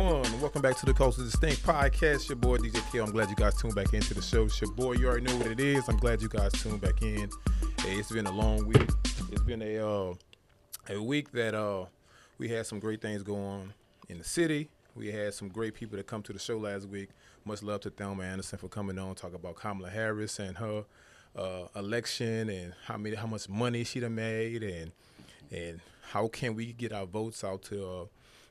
on? Welcome back to the Coast of Distinct podcast. Your boy DJ K. I'm glad you guys tuned back into the show. It's your boy. You already know what it is. I'm glad you guys tuned back in. Hey, it's been a long week. It's been a week that we had some great things going on in the city. We had some great people that come to the show last week. Much love to Thelma Anderson for coming on, talk about Kamala Harris and her election and how much money she done made and how can we get our votes out to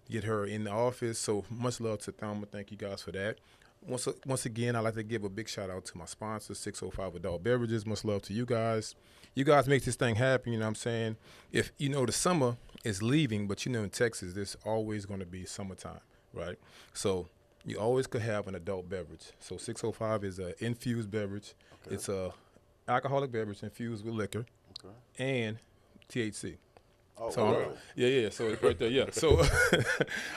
get her in the office. So much love to Thelma. Thank you guys for that. Once again, I'd like to give a big shout out to my sponsor, 605 Adult Beverages. Much love to you guys. You guys make this thing happen, you know what I'm saying? If, the summer is leaving, but in Texas, there's always going to be summertime, right? So you always could have an adult beverage. So 605 is an infused beverage. Okay. It's a alcoholic beverage infused with liquor and THC. Oh, so really? Yeah. So it's right there. Yeah. So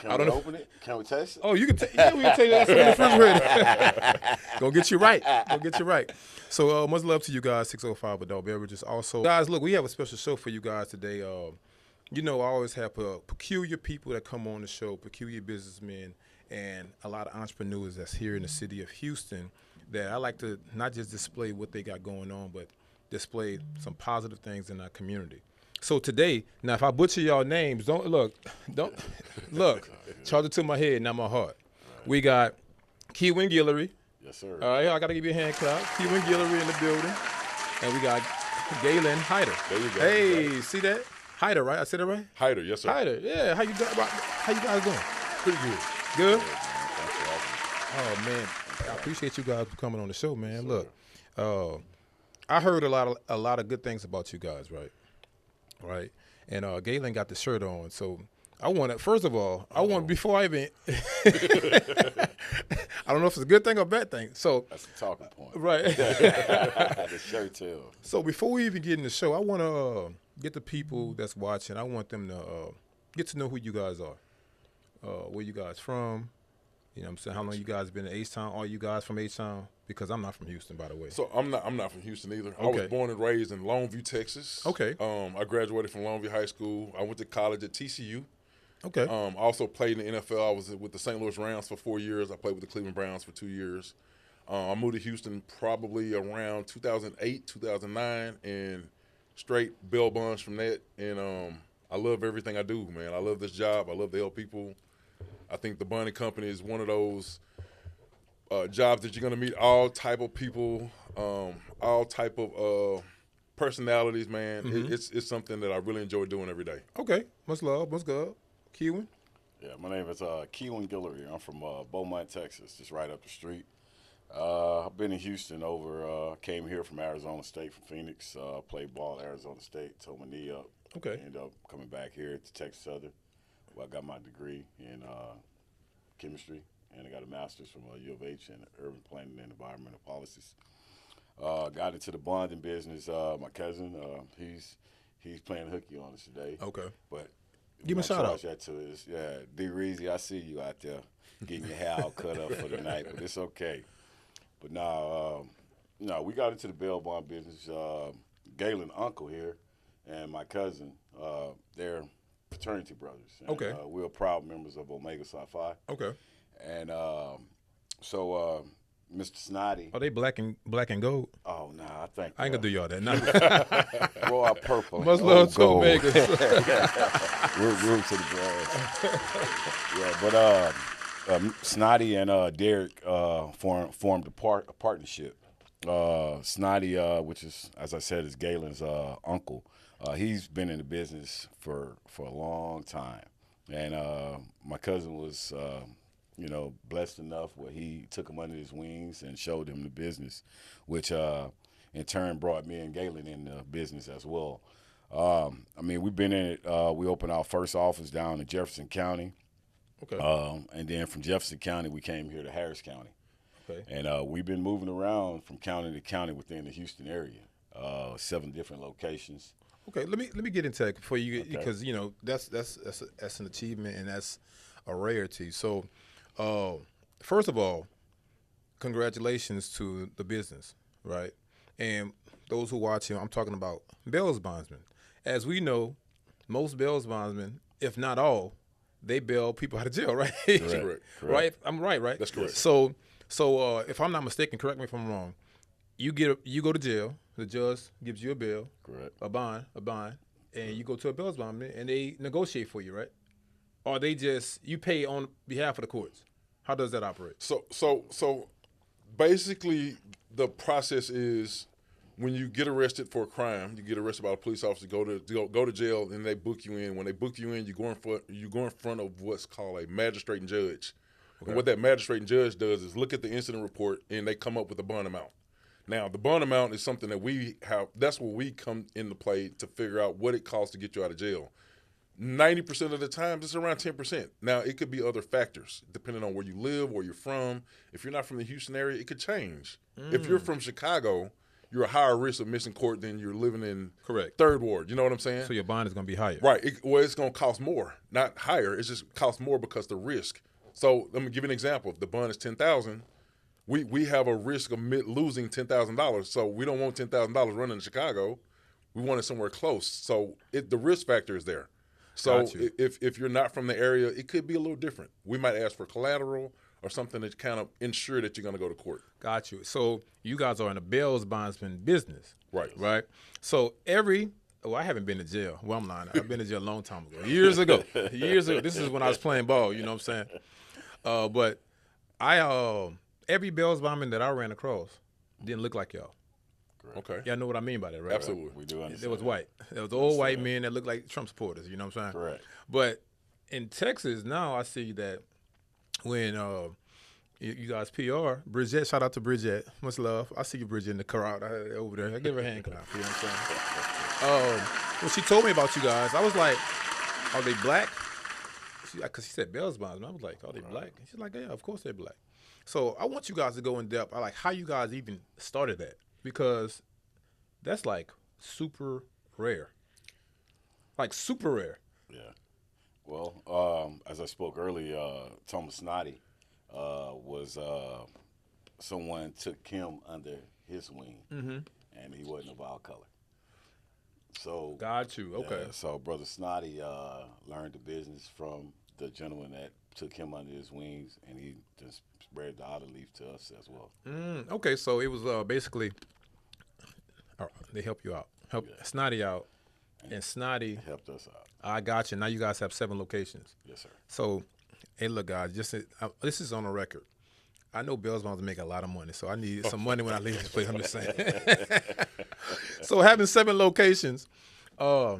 I don't know. Open it? Can we taste it? Oh, you can take. Yeah, we can take that from the refrigerator. Gonna get you right. So much love to you guys. 605 Adult Beverages. Also, guys, look, we have a special show for you guys today. I always have peculiar people that come on the show, peculiar businessmen, and a lot of entrepreneurs that's here in the city of Houston. That I like to not just display what they got going on, but display some positive things in our community. So today, now if I butcher y'all names, don't look, charge it to my head, not my heart. Right. We got Keywin Guillory. Yes, sir. All right, I got to give you a hand clap. Keywin Guillory in the building. And we got Galen Hyder. There you go. Hey, see that? Hyder, right? I said it right? Hyder, yes, sir. Hyder, yeah. How you guys doing? Pretty good. Good? Yeah, thanks for having me. Oh, man. I appreciate you guys for coming on the show, man. Yes, look, I heard a lot of good things about you guys, right? Right, and Galen got the shirt on, so I want to. First of all, before I even. I don't know if it's a good thing or a bad thing. So that's the talking point, right? The shirt too. So before we even get in the show, I want to get the people that's watching. I want them to get to know who you guys are, where you guys from. You know what I'm saying? How long you guys been in H-Town? Are you guys from H-Town? Because I'm not from Houston, by the way. So I'm not from Houston either. Okay. I was born and raised in Longview, Texas. Okay. I graduated from Longview High School. I went to college at TCU. Okay. I also played in the NFL. I was with the St. Louis Rams for 4 years. I played with the Cleveland Browns for 2 years. I moved to Houston probably around 2008, 2009, and straight bail bonds from that. And I love everything I do, man. I love this job. I love to help people. I think the bonding company is one of those jobs that you're going to meet all type of people, all type of personalities, man. Mm-hmm. It's something that I really enjoy doing every day. Okay. Much love. What's good? Keywin? Yeah, my name is Keywin Guillory. I'm from Beaumont, Texas, just right up the street. I've been in Houston came here from Arizona State, from Phoenix, played ball at Arizona State, tore my knee up. Okay. Ended up coming back here to Texas Southern, where I got my degree in chemistry, and I got a master's from U of H in urban planning and environmental policies. Got into the bonding business. My cousin, he's playing hooky on us today. Okay. But give me a shout out. That to us. Yeah, D. Reezy, I see you out there getting your hair all cut up for the night, but it's okay. But now, we got into the bail bond business. Galen, uncle here, and my cousin, they're fraternity brothers. And, okay. We're proud members of Omega Psi Phi. Okay. And so Mr. Snotty. Are they black and gold? Oh, nah, I think. I ain't gonna do y'all that. Nah. Royal purple. Much love to Omega. Root to the grass. Yeah, but Snotty and Derek formed a partnership. Snotty, which is, as I said, is Galen's uncle. He's been in the business for a long time, and my cousin was, blessed enough where he took him under his wings and showed him the business, which in turn brought me and Galen in the business as well. We've been in it. We opened our first office down in Jefferson County, okay, and then from Jefferson County we came here to Harris County, okay, and we've been moving around from county to county within the Houston area, 7 different locations. Okay, let me get into that before you Okay. because that's an achievement and that's a rarity. So, first of all, congratulations to the business, right? And those who watch him, I'm talking about Bail's bondsmen. As we know, most Bail's bondsmen, if not all, they bail people out of jail, right? Correct. Right? I'm right, right? That's correct. So if I'm not mistaken, correct me if I'm wrong. You go to jail. The judge gives you a bail, Correct. a bond, and you go to a BailsBond and they negotiate for you, right? Or they just you pay on behalf of the courts. How does that operate? So basically, the process is when you get arrested for a crime, you get arrested by a police officer, go to jail, and they book you in. When they book you in, you go in front of what's called a magistrate and judge. Okay. And what that magistrate and judge does is look at the incident report, and they come up with a bond amount. Now, the bond amount is something that we have. That's where we come into play to figure out what it costs to get you out of jail. 90% of the time, it's around 10%. Now, it could be other factors, depending on where you live, where you're from. If you're not from the Houston area, it could change. If you're from Chicago, you're a higher risk of missing court than you're living in Third Ward. You know what I'm saying? So your bond is going to be higher. Right. It's going to cost more, not higher. It just costs more because the risk. So let me give you an example. If the bond is $10,000, we have a risk of losing $10,000. So we don't want $10,000 running to Chicago. We want it somewhere close. So the risk factor is there. So if you're not from the area, it could be a little different. We might ask for collateral or something to kind of ensure that you're going to go to court. Got you. So you guys are in the bail bondsman business. Right. Right. So I haven't been to jail. Well, I'm lying. I've been to jail a long time ago. Years ago. This is when I was playing ball, you know what I'm saying? But every bail bondsman that I ran across didn't look like y'all. Okay. Y'all know what I mean by that, right? Absolutely. We do understand. It was white. It was old white men that looked like Trump supporters, you know what I'm saying? Correct. But in Texas, now I see that when you guys PR, Bridget, shout out to Bridget. Much love. I see you, Bridget, in the crowd over there. I give her a hand clap, you know what I'm saying? When she told me about you guys, I was like, are they black? Because she said BailsBond, and I was like, are they black? And she's like, yeah, of course they're black. So I want you guys to go in depth. I like how you guys even started that. Because that's like super rare. Like super rare. Yeah. Well, as I spoke earlier, Thomas Snoddy was someone took him under his wing, and he wasn't of our color. So got you. Okay. So Brother Snoddy learned the business from the gentleman that took him under his wings, and he just spread the olive leaf to us as well. Okay, so it was basically they help you out, Snoddy out, and Snoddy helped us out. I got you. Now you guys have 7 locations. Yes, sir. So, hey, look, guys, this is on the record. I know BailsBond's make a lot of money, so I need some money when I leave this place. I'm just saying. So having 7 locations, how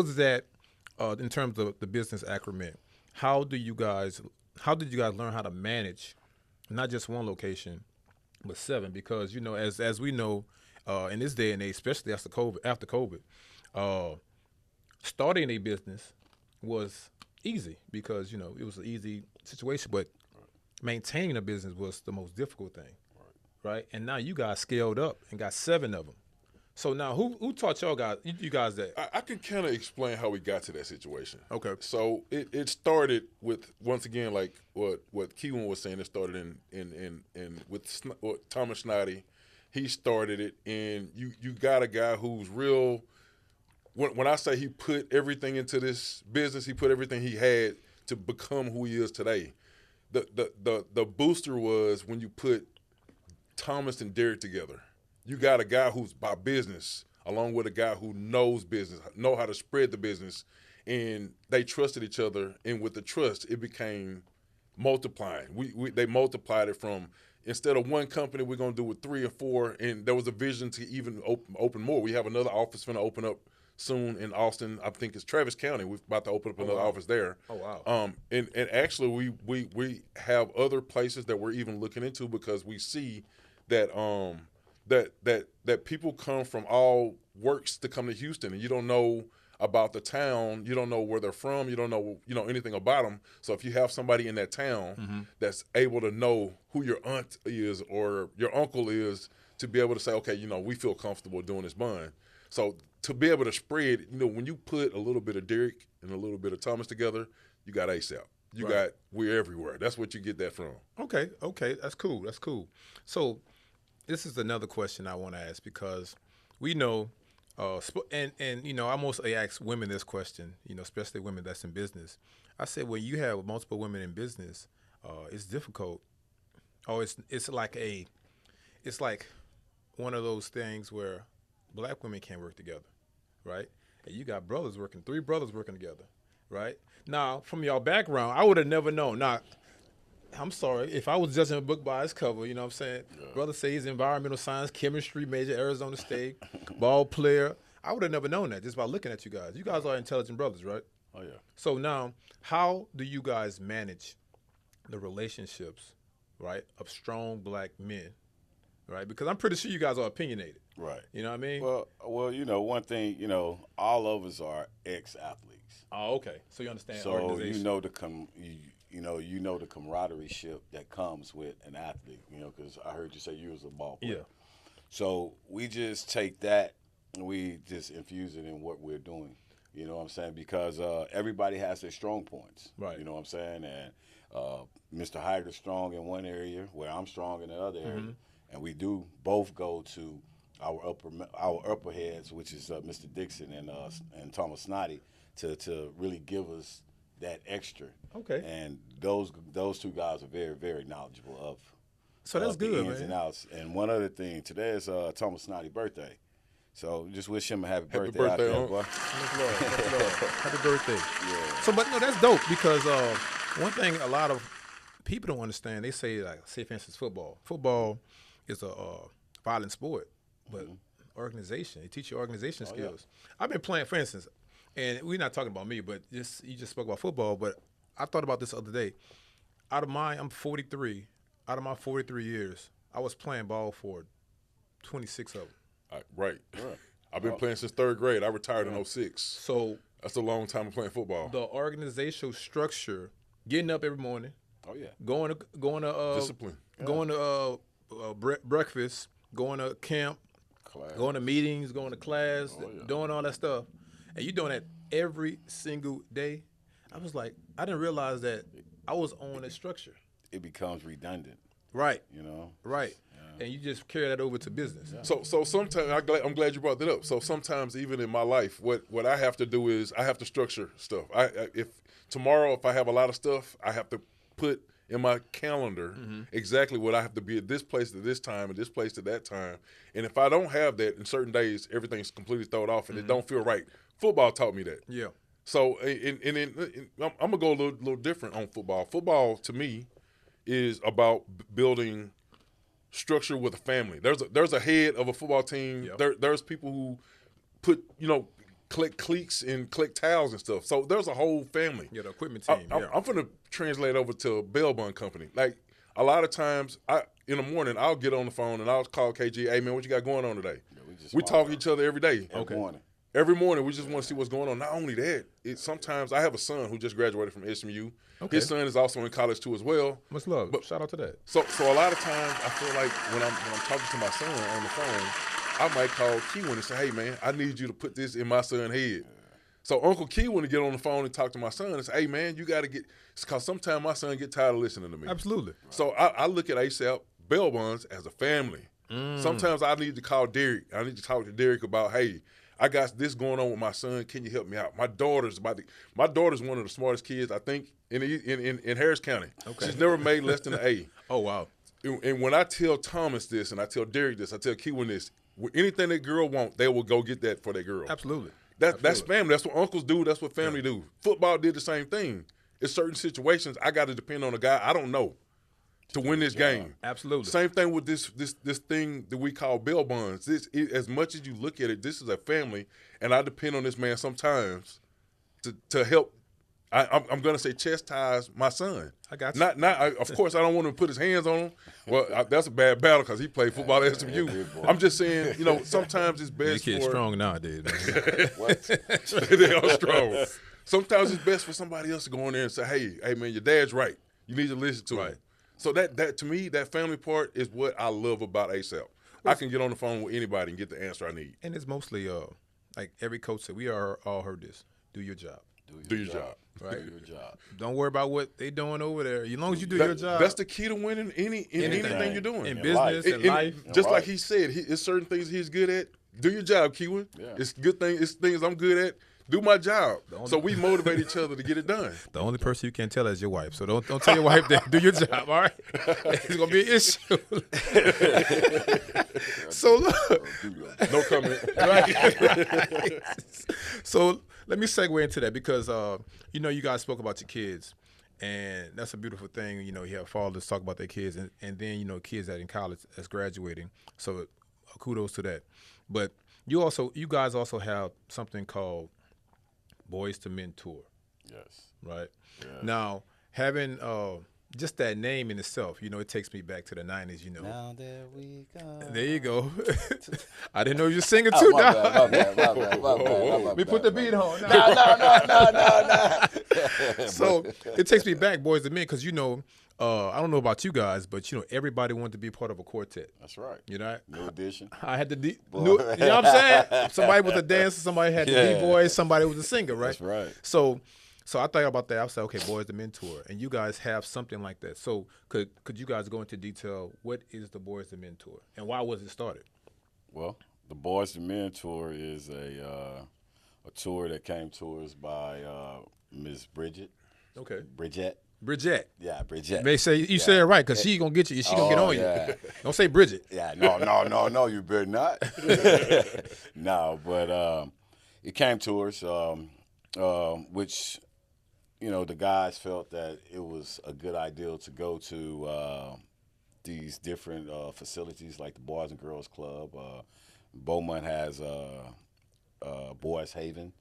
is that in terms of the business acumen? How did you guys learn how to manage not just one location, but 7? Because as we know, in this day and age, especially after COVID, starting a business was easy because it was an easy situation, but maintaining a business was the most difficult thing, right? And now you guys scaled up and got 7 of them. So now, who taught you guys that? I can kind of explain how we got to that situation. Okay. So it started with, once again, like what Keewan was saying. It started with Thomas Snoddy. He started it, and you got a guy who's real. When I say he put everything into this business, he put everything he had to become who he is today. The booster was when you put Thomas and Derek together. You got a guy who's about business, along with a guy who knows business, know how to spread the business, and they trusted each other. And with the trust, it became multiplying. They multiplied it from, instead of one company, we're gonna do with 3 or 4, and there was a vision to even open more. We have another office going to open up soon in Austin. I think it's Travis County. We're about to open up another office there. Oh wow. And actually we have other places that we're even looking into, because we see that that people come from all works to come to Houston, and you don't know about the town, you don't know where they're from, you don't know anything about them. So if you have somebody in that town that's able to know who your aunt is or your uncle is, to be able to say, okay, we feel comfortable doing this bond. So to be able to spread, when you put a little bit of Derek and a little bit of Thomas together, you got ASAP. You got We're Everywhere. That's what you get that from. Okay, that's cool. So this is another question I want to ask, because we know And I mostly ask women this question, especially women that's in business. I said, when you have multiple women in business, it's difficult. Oh, it's like one of those things where black women can't work together, right? And you got three brothers working together, right? Now, from your background, I would have never known. Now, I'm sorry, if I was judging a book by its cover, you know what I'm saying? Yeah. Brother says he's environmental science, chemistry major, Arizona State, ball player. I would have never known that just by looking at you guys. You guys are intelligent brothers, right? Oh, yeah. So now, how do you guys manage the relationships, right, of strong black men, right? Because I'm pretty sure you guys are opinionated. Right. You know what I mean? Well, one thing, all of us are ex-athletes. Oh, okay. So you understand so organization. You know the camaraderie that comes with an athlete, because I heard you say you was a ball player. Yeah. So we just take that and we just infuse it in what we're doing. You know what I'm saying? Because everybody has their strong points. Right. You know what I'm saying? And Mr. Hyder's strong in one area, where I'm strong in the other area, and we do both go to our upper heads, which is Mr. Dixon and Thomas Snoddy, to really give us that extra. Okay. And those two guys are very, very knowledgeable of. So that's the good, ins man. and outs. And one other thing, today is Thomas Snoddy's birthday. So just wish him a happy birthday out there, boy. Much love. Happy birthday. Yeah. So, but no, that's dope because one thing a lot of people don't understand, they say, for instance, football. Football is a violent sport, but organization, it teaches you organization skills. Yeah. I've been playing, for instance, and we're not talking about me, but you just spoke about football, but I thought about this the other day. I'm 43. Out of my 43 years, I was playing ball for 26 of them. Right. I've been playing since third grade. I retired in 06. So that's a long time of playing football. The organizational structure, getting up every morning. Oh yeah. Going to discipline. Going to breakfast, going to camp, going to meetings, going to class, doing all that stuff, and you doing that every single day. I was like, I didn't realize that I was on a structure. It becomes redundant. Right. Right. And you just carry that over to business. Yeah. So sometimes I'm glad you brought that up. So sometimes even in my life, what I have to do is I have to structure stuff. If I have a lot of stuff, I have to put in my calendar exactly what I have to be at this place at this time and this place at that time. And if I don't have that in certain days, everything's completely thrown off and it don't feel right. Football taught me that. Yeah. So I'm gonna go a little different on football. Football to me is about building structure with a family. There's a head of a football team. Yep. There's people who put collect cleats and collect towels and stuff. So there's a whole family. Yeah, the equipment team. I'm gonna translate over to a BailsBond company. Like a lot of times, in the morning I'll get on the phone and I'll call KG. Hey man, what you got going on today? Yeah, we talk to each other every day. Every morning we just want to see what's going on. Not only that, sometimes I have a son who just graduated from SMU. Okay. His son is also in college too as well. Much love. But shout out to that. So a lot of times I feel like when I'm talking to my son on the phone, I might call Keewan and say, hey man, I need you to put this in my son's head. So Uncle Keewan to get on the phone and talk to my son and say, hey man, you got to get, because sometimes my son get tired of listening to me. Absolutely. So I look at ASAP BailsBonds as a family. Sometimes I need to call Derek. I need to talk to Derek about, hey, I got this going on with my son. Can you help me out? My daughter's one of the smartest kids I think in Harris County. Okay. She's never made less than an A. Oh wow! And when I tell Thomas this, and I tell Derek this, I tell Keewan this, anything that girl want, they will go get that for their girl. Absolutely. That's family. That's what uncles do. That's what family do. Football did the same thing. In certain situations, I got to depend on a guy I don't know to win this game. Absolutely. Same thing with this thing that we call BailsBonds. As much as you look at it, this is a family, and I depend on this man sometimes to help. I'm going to say chastise my son. I got you. Of course, I don't want him to put his hands on him. Well, that's a bad battle because he played football at SMU. I'm just saying, sometimes it's best. These kids strong nowadays. What? They are strong. Sometimes it's best for somebody else to go in there and say, hey man, your dad's right. You need to listen to him. So that to me, that family part is what I love about ASAP. I can get on the phone with anybody and get the answer I need. And it's mostly like every coach said, we all heard this. Do your job. Do your job. Right? Do your job. Don't worry about what they doing over there. As long as you do your job. That's the key to winning anything you're doing. In business, in life. Just like he said, there's certain things he's good at. Do your job, Keewan. Yeah. It's good thing. It's things I'm good at. Do my job. So we motivate each other to get it done. The only person you can't tell is your wife. So don't tell your wife that. Do your job, all right? It's gonna be an issue. So look, No comment. right? So let me segue into that because you guys spoke about your kids, and that's a beautiful thing. You have fathers talk about their kids, and then kids that in college that's graduating. So kudos to that. But you guys also have something called Boys to Mentor. Yes. Right. Yes. Now, having just that name in itself, it takes me back to the 90s, Now there we go. There you go. I didn't know you were singing too. My bad. We put the beat on. No. So it takes me back, Boys to Men, because, I don't know about you guys, but, everybody wanted to be part of a quartet. That's right. New edition. I had you know what I'm saying? Somebody was a dancer, somebody had the B-boys, somebody was a singer, right? That's right. So I thought about that. I was like, okay, Boys to Mentor, and you guys have something like that. So could you guys go into detail? What is the Boys to Mentor, and why was it started? Well, the Boys to Men tour is a tour that came to us by Miss Bridget. Okay. Bridget. Yeah, Bridget. They say you say it right because she gonna get you. She gonna get on you. Don't say Bridget. Yeah, no, you better not. No, but it came to us, which the guys felt that it was a good idea to go to these different facilities like the Boys and Girls Club. Beaumont has Boys Haven,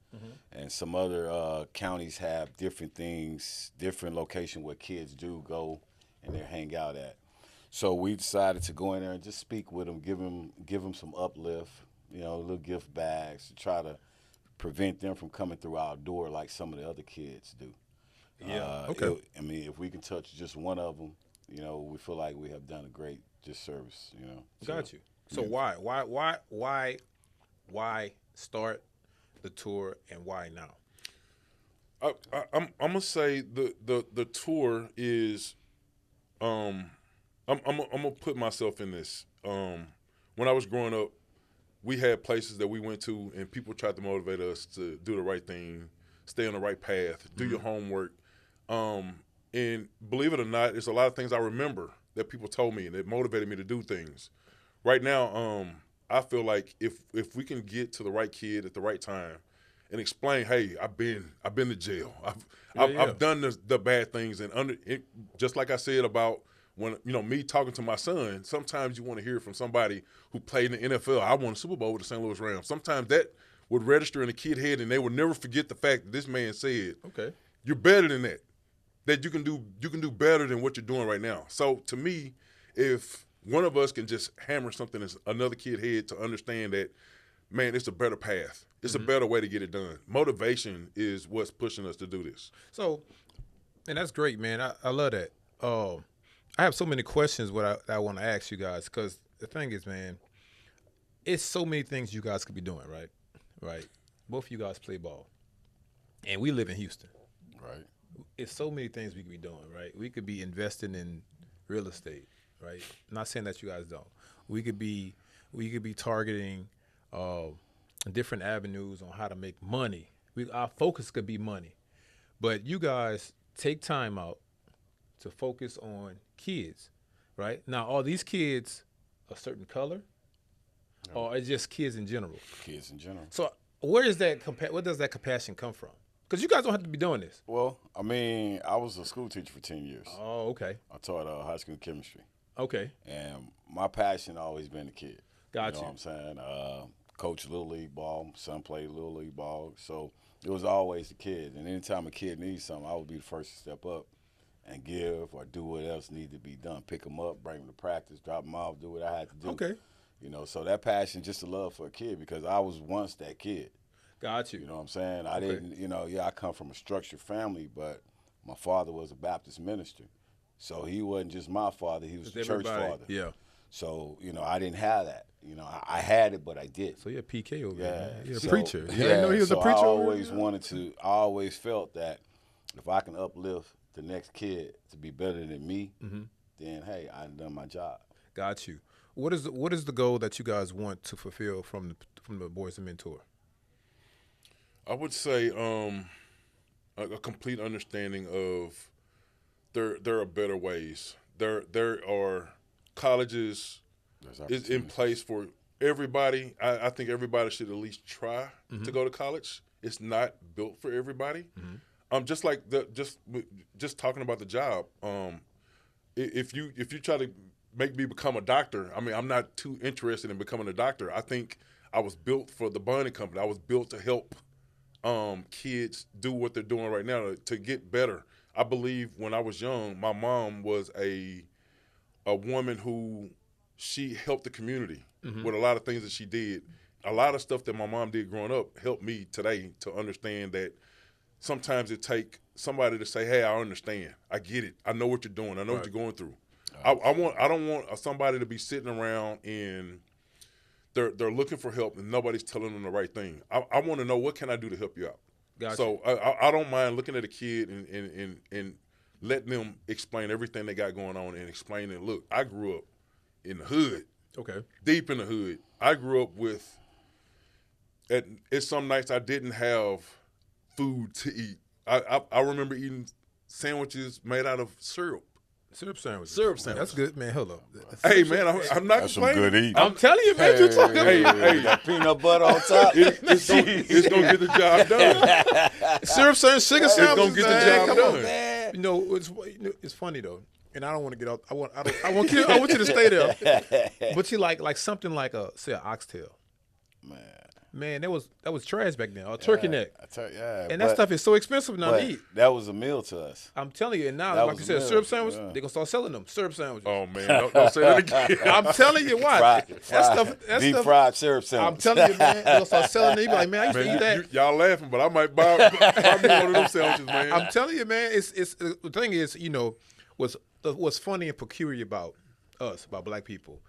and some other counties have different things, different location where kids do go and they hang out at. So we decided to go in there and just speak with them, give them some uplift, little gift bags to try to prevent them from coming through our door like some of the other kids do. Yeah. Okay. If we can touch just one of them, we feel like we have done a great disservice. Got you. So why start the tour and why now? I'm gonna say the tour is I'm gonna put myself in this. When I was growing up, we had places that we went to and people tried to motivate us to do the right thing, stay on the right path, do your homework. And believe it or not, there's a lot of things I remember that people told me and that motivated me to do things. Right now, I feel like if we can get to the right kid at the right time and explain, hey, I've been to jail. I've done the bad things, and just like I said about when me talking to my son, sometimes you want to hear from somebody who played in the NFL. I won a Super Bowl with the St. Louis Rams. Sometimes that would register in a kid's head, and they would never forget the fact that this man said, "Okay, you're better than that. That you can do better than what you're doing right now." So to me, if one of us can just hammer something in another kid's head to understand that, man, it's a better path. It's a better way to get it done. Motivation is what's pushing us to do this. So, and that's great, man. I love that. I have so many questions I want to ask you guys because the thing is, man, it's so many things you guys could be doing, right? Right. Both of you guys play ball, and we live in Houston. Right. It's so many things we could be doing, right? We could be investing in real estate, right? I'm not saying that you guys don't. We could be targeting different avenues on how to make money. Our focus could be money, but you guys take time out to focus on kids, right? Now, are these kids a certain color, or is just kids in general? Kids in general. So where does that compassion come from? Because you guys don't have to be doing this. Well, I was a school teacher for 10 years. Oh, okay. I taught high school chemistry. Okay. And my passion always been the kid. Got you. Know what I'm saying? Coach Little League ball, son played Little League ball. So it was always the kid. And anytime a kid needs something, I would be the first to step up and give or do what else needed to be done. Pick them up, bring them to practice, drop them off, do what I had to do. Okay. So that passion, just a love for a kid because I was once that kid. Got you. You know what I'm saying? I didn't, I come from a structured family, but my father was a Baptist minister. So he wasn't just my father, he was the church father. Yeah. So, I didn't have that. I had it, but I did. So you're a PK over there. You're a so, preacher. You yeah, didn't know he was a preacher? I always felt that if I can uplift the next kid to be better than me, then, hey, I've done my job. Got you. What is the goal that you guys want to fulfill from the Boys and Men Tour? I would say a complete understanding of there are better ways. There are colleges is in place for everybody. I think everybody should at least try to go to college. It's not built for everybody. Just like just talking about the job. If you try to make me become a doctor, I mean, I'm not too interested in becoming a doctor. I think I was built for the bonding company. I was built to help kids do what they're doing right now to get better. I believe when I was young, my mom was a woman who she helped the community with a lot of things that she did. A lot of stuff that my mom did growing up helped me today to understand that sometimes it takes somebody to say, hey, I understand. I get it. I know what you're doing. I know what you're going through. I don't want somebody to be sitting around and they're looking for help and nobody's telling them the right thing. I want to know, what can I do to help you out? Gotcha. So I don't mind looking at a kid and letting them explain everything they got going on and explaining, look, I grew up in the hood. Okay. Deep in the hood. I grew up with, it's some nights I didn't have food to eat. I remember eating sandwiches made out of syrup. Syrup sandwiches. Syrup sandwiches. That's good, man. Hold up. Hey, man, I'm not That's some complaining. good eating. I'm telling you, man. You talking? Hey, Got peanut butter on top. It's gonna get the job done. Syrup sandwich, sugar It's sandwiches. gonna get the man. job Come done. on, man. You know, it's funny though, and I don't want to get out. I want you to stay there. But you like something like say an oxtail. Man, that was trash back then. Or turkey neck. And that stuff is so expensive now to eat. That was a meal to us. I'm telling you, and now, That like you was said, a syrup meal. sandwich, Yeah. they're gonna start selling them. Syrup sandwiches. Oh man, don't say that again. I'm telling you what. Deep fried syrup sandwich. I'm telling you, man, they're gonna start selling it. You be like, man, I used to eat that. Y'all laughing, but I might buy me one of them sandwiches, man. I'm telling you, man, it's the thing is, you know, what's funny and peculiar about us, about black people,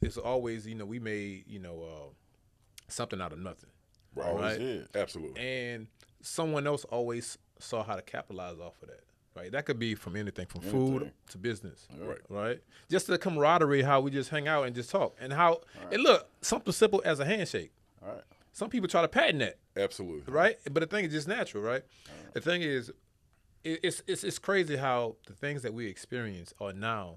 it's always, you know, we made, you know, something out of nothing. Right. Absolutely. And someone else always saw how to capitalize off of that. Right. That could be from anything from food to business. Right. Just the camaraderie, how we just hang out and just talk. And how and look, something simple as a handshake. All right. Some people try to patent that. Absolutely. Right? But the thing is just natural, right? The thing is it's crazy how the things that we experience are now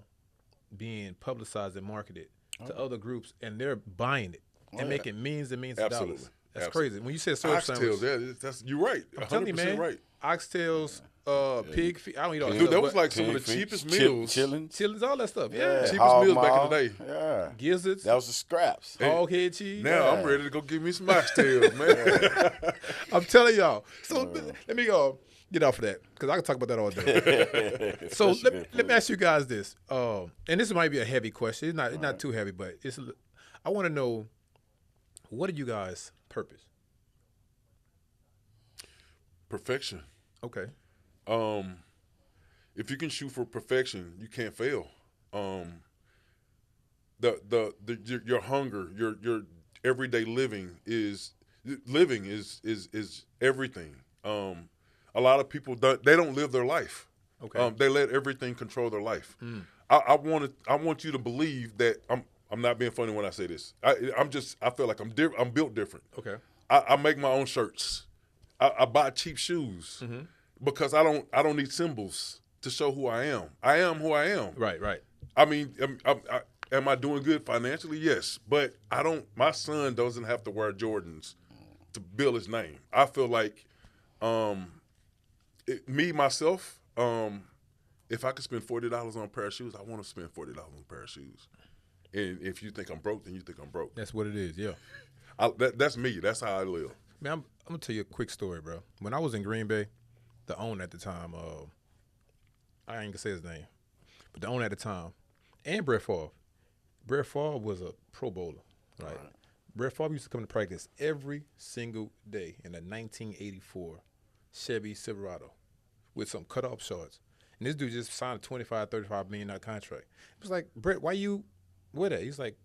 being publicized and marketed to other groups, and they're buying it and making millions and millions of dollars. That's crazy. When you said syrup sandwich, that's you're right. I'm telling you, man. Right. Oxtails, pig feet. I don't eat all that Dude, stuff. that was like some Pig of the feet, cheapest meals. chillings, all that stuff. Yeah. Cheapest Hog meals back in maw. the day. Yeah. Gizzards, That was the scraps. hog head cheese. Now I'm ready to go give me some oxtails, man. I'm telling y'all. So let me go get off of that because I can talk about that all day. So let me ask you guys this, and this might be a heavy question. It's not too heavy, but I want to know, what are you guys' purpose? Perfection. Okay. If you can shoot for perfection, you can't fail. Your hunger, your everyday living is everything. A lot of people they don't live their life. Okay. They let everything control their life. I want you to believe that I'm not being funny when I say this. I feel like I'm built different. Okay. I make my own shirts. I buy cheap shoes because I don't need symbols to show who I am. I am who I am. Right. I mean, am I doing good financially? Yes, but I don't. My son doesn't have to wear Jordans to build his name. I feel like, myself, if I could spend $40 on a pair of shoes, I want to spend $40 on a pair of shoes. And if you think I'm broke, then you think I'm broke. That's what it is. Yeah. That's me. That's how I live. Man, I'm gonna tell you a quick story, bro. When I was in Green Bay, the owner at the time, I ain't gonna say his name, but the owner at the time, and Brett Favre. Brett Favre was a Pro Bowler, right? Brett Favre used to come to practice every single day in a 1984 Chevy Silverado with some cut-off shorts. And this dude just signed a $25, $35 million contract. It was like, Brett, why you with it? He's like,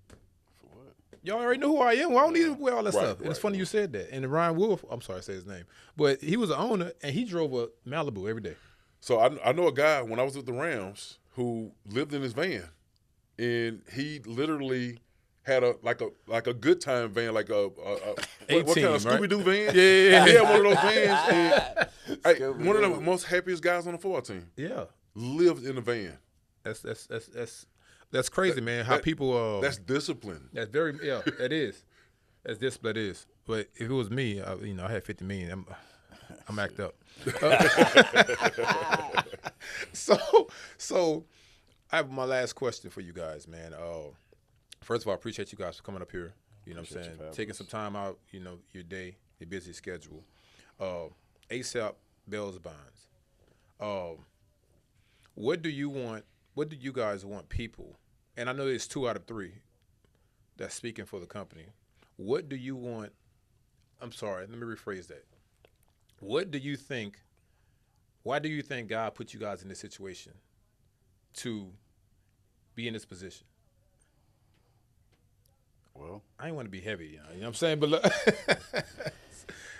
y'all already know who I am. Well, I don't need to wear all that stuff. And it's funny you said that. And Ryan Wolf, I'm sorry I say his name, but he was the owner, and he drove a Malibu every day. So I know a guy when I was with the Rams who lived in his van and he literally had a good time van, like what kind of A-team, right? Scooby Doo van? Yeah. He had one of those vans. And, hey, Scooby-Doo. one of the most happiest guys on the football team Yeah. lived in the van. That's crazy, man. How people That's discipline. that's very that is. That's this, that is. But if it was me, I had 50 million. I'm act up. So I have my last question for you guys, man. First of all, I appreciate you guys for coming up here. You know what I'm saying? Taking some time out, your day, your busy schedule. ASAP BailsBonds. What do you guys want people, and I know there's 2 out of 3 that's speaking for the company. What do you want? I'm sorry, let me rephrase that. Why do you think God put you guys in this situation to be in this position? Well, I ain't want to be heavy, you know what I'm saying? But look,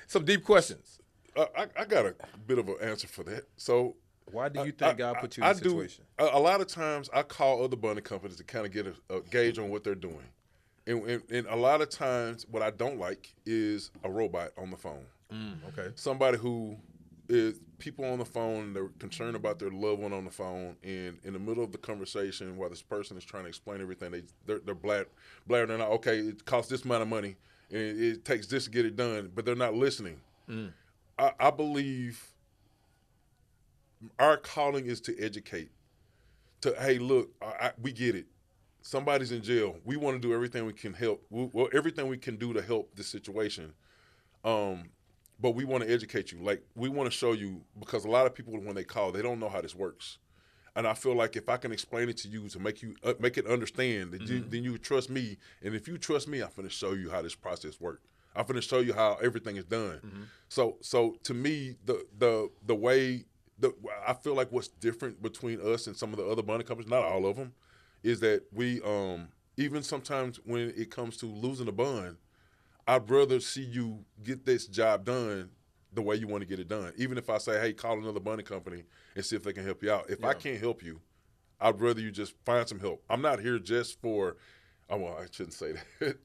some deep questions. I got a bit of an answer for that. So Why do you think God put you in this situation? A lot of times I call other bonding companies to kind of get a gauge on what they're doing. And a lot of times what I don't like is a robot on the phone. Okay. Somebody who is people on the phone, they're concerned about their loved one on the phone, and in the middle of the conversation while this person is trying to explain everything, they're blaring out, okay, it costs this amount of money, and it takes this to get it done, but they're not listening. I believe our calling is to educate. Hey, look, we get it. Somebody's in jail. We want to do everything we can help. Everything we can do to help the situation. But we want to educate you. Like, we want to show you, because a lot of people, when they call, they don't know how this works. And I feel like if I can explain it to you to make it understand, then you trust me. And if you trust me, I'm going to show you how this process works. I'm going to show you how everything is done. So to me, the way I feel like what's different between us and some of the other bonding companies, not all of them, is that we even sometimes when it comes to losing a bond, I'd rather see you get this job done the way you want to get it done. Even if I say, hey, call another bonding company and see if they can help you out. If I can't help you, I'd rather you just find some help. I'm not here just for, I shouldn't say that.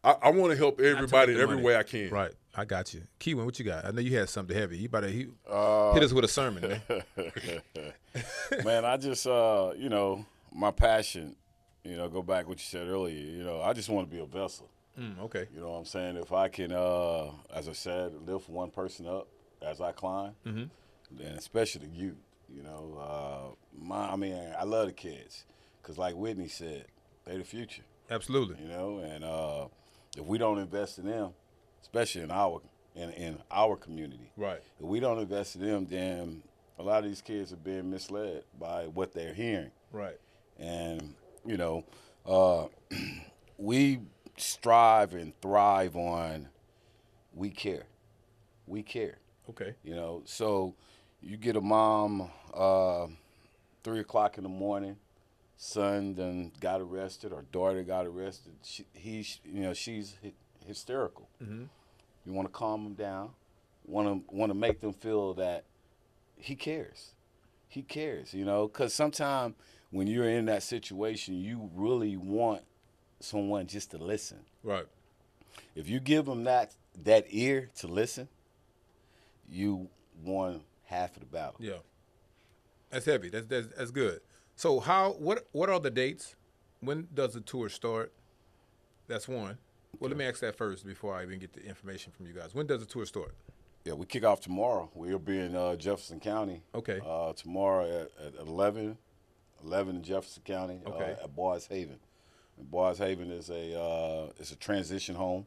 I want to help everybody in every way I can. Right. I got you. Keewan, what you got? I know you had something heavy. You better hit us with a sermon, man. Man, I just, my passion, go back what you said earlier, I just want to be a vessel. Okay. You know what I'm saying? If I can, as I said, lift one person up as I climb, and especially the youth, I love the kids because like Whitney said, they're the future. Absolutely. And if we don't invest in them, especially in our community, right? If we don't invest in them, then a lot of these kids are being misled by what they're hearing. Right. And, we strive and thrive on we care. We care. Okay. So you get a mom 3 o'clock in the morning, son done got arrested or daughter got arrested. She's hysterical. You want to calm them down. Want to make them feel that he cares. He cares, because sometimes when you're in that situation, you really want someone just to listen. Right. If you give them that ear to listen, you won half of the battle. Yeah. That's heavy. That's good. So what are the dates? When does the tour start? That's one. Well, let me ask that first before I even get the information from you guys. When does the tour start? Yeah, we kick off tomorrow. We'll be in Jefferson County. Okay. Tomorrow at 11 in Jefferson County. Okay. At Boys Haven. And Boys Haven is a transition home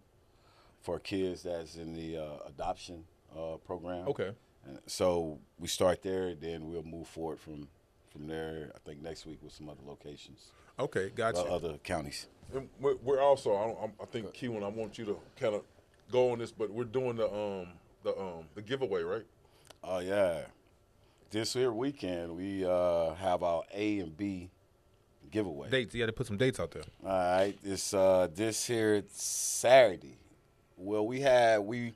for kids that's in the adoption program. Okay. And so we start there, then we'll move forward from there. I think next week with some other locations. Okay, gotcha. Other counties. And we're also, I think, Keewan, I want you to kind of go on this, but we're doing the giveaway, right? Oh yeah. This here weekend we have our A and B giveaway. Dates. You got to put some dates out there. All right. This here Saturday. Well, we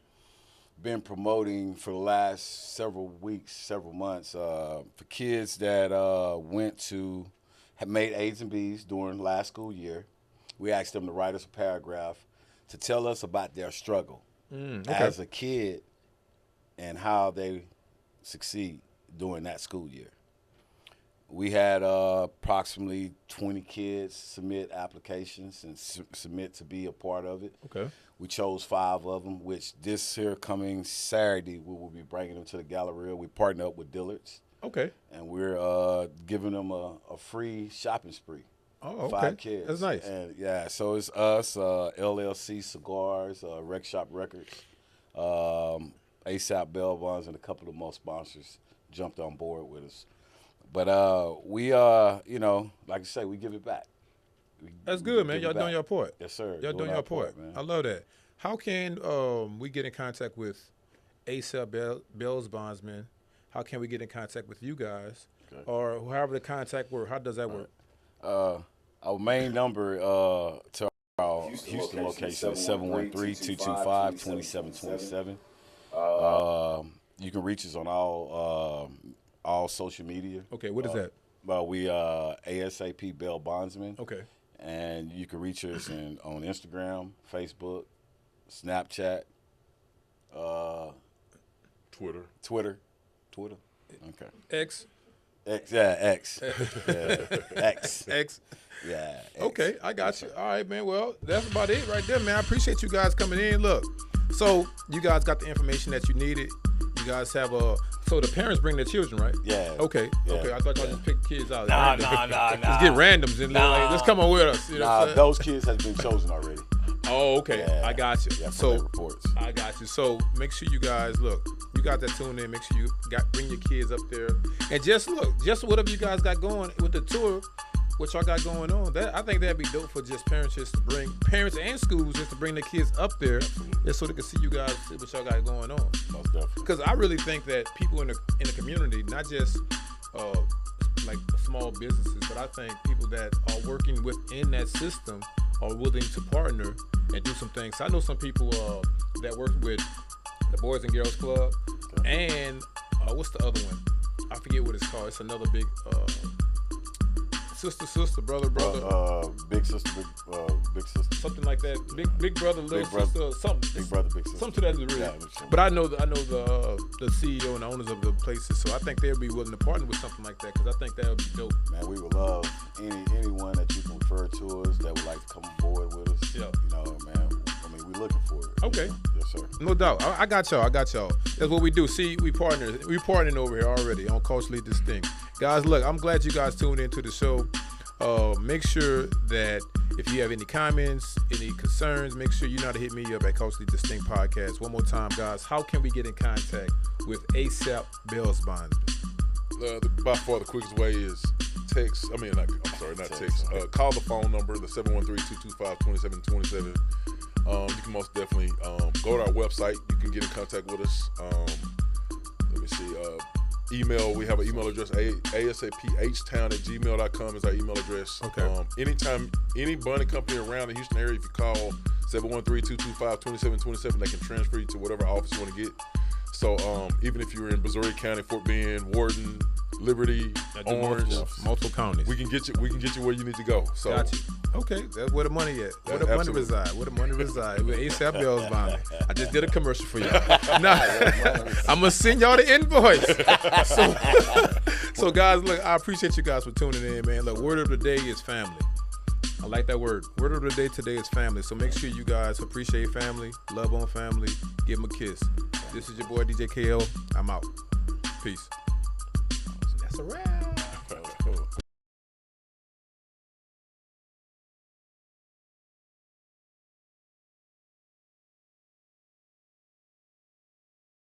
been promoting for the last several weeks, several months for kids that went to had made A's and B's during last school year. We asked them to write us a paragraph to tell us about their struggle as a kid and how they succeed during that school year. We had approximately 20 kids submit applications and submit to be a part of it. Okay. We chose 5 of them, which this here coming Saturday we will be bringing them to the Galleria. We partner up with Dillard's. Okay. And we're giving them a free shopping spree. Oh, okay. 5 kids. That's nice. And yeah, so it's us, LLC Cigars, Rec Shop Records, ASAP BailsBonds, and a couple of more sponsors jumped on board with us. But we, you know, like I say, we give it back. That's good, man. Y'all doing your part. Yes, sir. Y'all doing your part, man. I love that. How can we get in contact with ASAP BailsBondsman? How can we get in contact with you guys? Okay. Or however the contact work? How does that work? Our main number to our Houston location is 713-225-2727. You can reach us on all social media. Okay, what is that? Well, we ASAP BailsBondsman. Okay. And you can reach us on Instagram, Facebook, Snapchat, Twitter. Okay. X. Yeah, X. X. X. Yeah. X. Okay, I got you. All right, man. Well, that's about it right there, man. I appreciate you guys coming in. Look, so you guys got the information that you needed. You guys have so the parents bring their children, right? Yeah. Okay. Yeah. Okay. I thought y'all just picked kids out. Nah. Let's get randoms and let's come on with us. You know what I'm saying? Those kids has been chosen already. Oh, okay. Yeah. I got you. Yeah, so reports. I got you. So make sure you guys look. You got that tuned in. Make sure you bring your kids up there and just look. Just whatever you guys got going with the tour, what y'all got going on. I think that'd be dope for just parents to bring parents and schools just to bring their kids up there, just so they can see you guys, see what y'all got going on. Most definitely. Because I really think that people in the community, not just like small businesses, but I think people that are working within that system are willing to partner and do some things. So I know some people that work with the Boys and Girls Club, and what's the other one? I forget what it's called. It's another big sister, brother. Big sister, big sister. Something like that. Big brother, little sister, something. Big brother, big sister. Something to that degree. Yeah, but I know the CEO and the owners of the places, so I think they'll be willing to partner with something like that, because I think that would be dope. Man, we would love anyone that you can refer to us that would like to come aboard with us. Yeah. You know, man. I mean, we're looking for it. Okay. You know? Yes, sir. No doubt. I got y'all. That's what we do. See, we partnering over here already on Culturally Distinct. Guys, look, I'm glad you guys tuned into the show. Make sure that if you have any comments, any concerns, make sure you know to hit me up at Culturally Distinct Podcast. One more time, guys. How can we get in contact with ASAP BailsBondsman? By far the quickest way is text. Not text. Call the phone number, the 713-225-2727. You can most definitely go to our website. You can get in contact with us. Let me see. Email. We have an email address. asaphtown@gmail.com is our email address. Okay. Anytime any bonding company around the Houston area, if you call 713-225-2727, they can transfer you to whatever office you want to get. So even if you're in Missouri County, Fort Bend, Warden, Liberty, Orange, multiple counties, we can get you where you need to go. So got you. Okay, that's where the money at. Where the money reside. With ASAP BailsBondsman. I just did a commercial for y'all. Now, I'm gonna send y'all the invoice. So guys, look, I appreciate you guys for tuning in, man. Look, word of the day is family. I like that word. Word of the day today is family. So make sure you guys appreciate family, love on family, give them a kiss. This is your boy DJ KL. I'm out. Peace. That's a wrap.